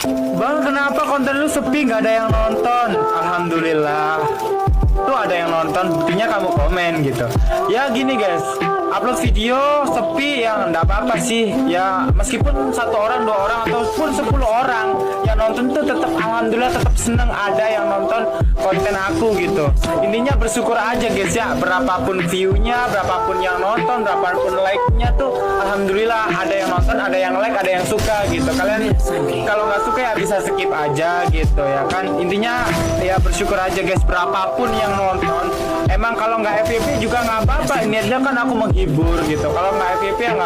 Bang, kenapa konten lu sepi nggak ada yang nonton? Alhamdulillah tuh ada yang nonton, buktinya kamu komen gitu. Ya gini guys, upload video sepi yang enggak apa-apa sih ya, meskipun 1 orang 2 orang ataupun 10 orang yang nonton tuh tetap alhamdulillah, tetap seneng ada yang nonton konten aku gitu. Intinya bersyukur aja guys ya, berapapun viewnya, berapapun yang nonton, berapapun like-nya tuh alhamdulillah ada yang nonton, ada yang like, ada yang suka gitu. Kalian kalau nggak suka ya bisa skip aja gitu ya kan. Intinya ya bersyukur aja guys, berapapun yang nonton. Emang kalau nggak FYP juga nggak apa-apa, niatnya kan aku menghibur gitu. Kalau nggak FYP ya nggak